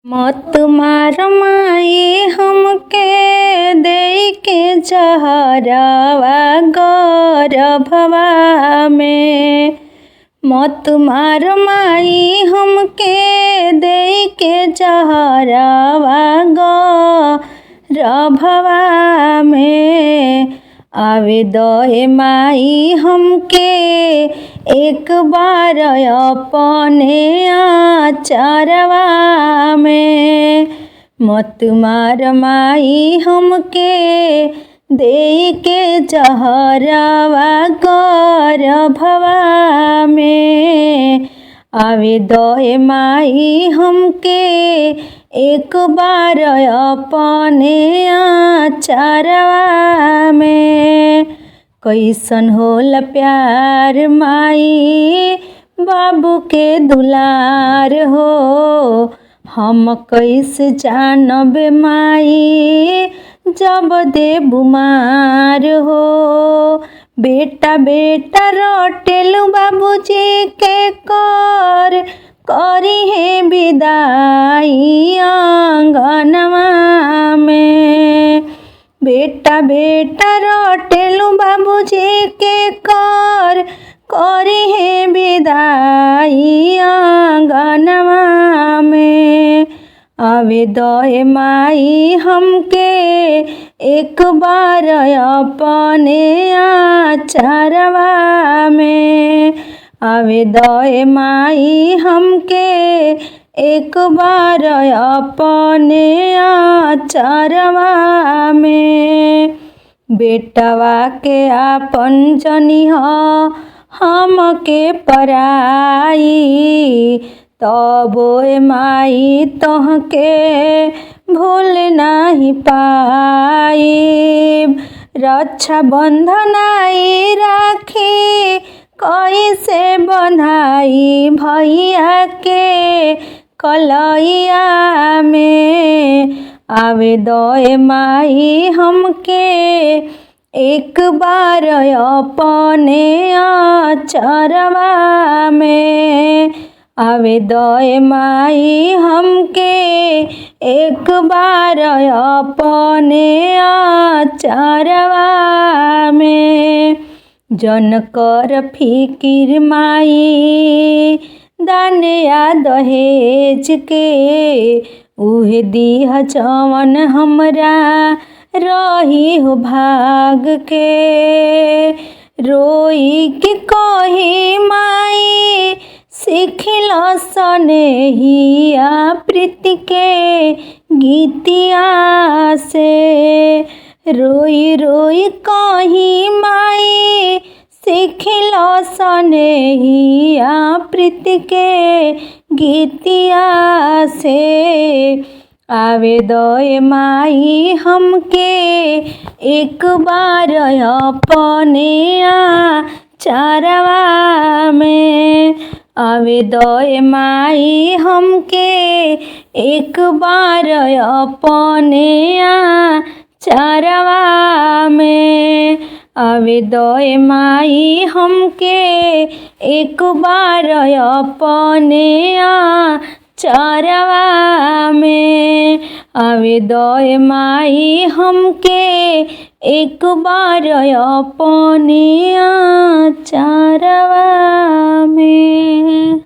मत मार माई हमके दे के जहरवा गर्भवा में। मत मार माई हमके दे के जहरवा गर्भवा में। आवे दे माई हमके एक बार अपने आचरवा में। मत मार माई हमके दे के जहरवा गर्भवा में। आवे दे माई हमके एक बार अपने आचरवा में। कैसन होला प्यार माई बाबू के दुलार हो। हम कैसे जानबे माई जब दे बुमार हो। बेटा बेटा रोटेलु बाबूजी के करी है विदाई आंगनवा में। बेटा बेटा रोटेलु बाबूजी के करी है विदाई आंगनवा में। आवे दे माई हमके एक बार अपने आचरवा में। आवे दे माई हमके एक बार अपने आचरवा में। बेटवा के आपन जनिह हमके पराई तबो माई तोहके भूल नाही पाई। रक्षा बंधन आई राखी कैसे बंधाई भैया के कलैया में। आवे दे माई हमके एक बार अपने आचरवा में। आवे दे माई हमके एक बार अपने आचरवा में। जन कर फिकिर माई दानिया दहेज के। उहे दीह जवन हमरा रही हो भाग के। रोई के कही माई सिखल सनेहिया प्रीति के गीतिया से। रोई रोई कही माई सिखल सनेहिया प्रीति के गीतिया से। आवे दे माई हमके एक बार अपने आचरवा में। आवे दे माई हमके एक बार अपने आचरवा में। आवे दे माई हमके एक बार अपने आचरवा में। आवे दे माई हमके एक बार अपने आचरवा में।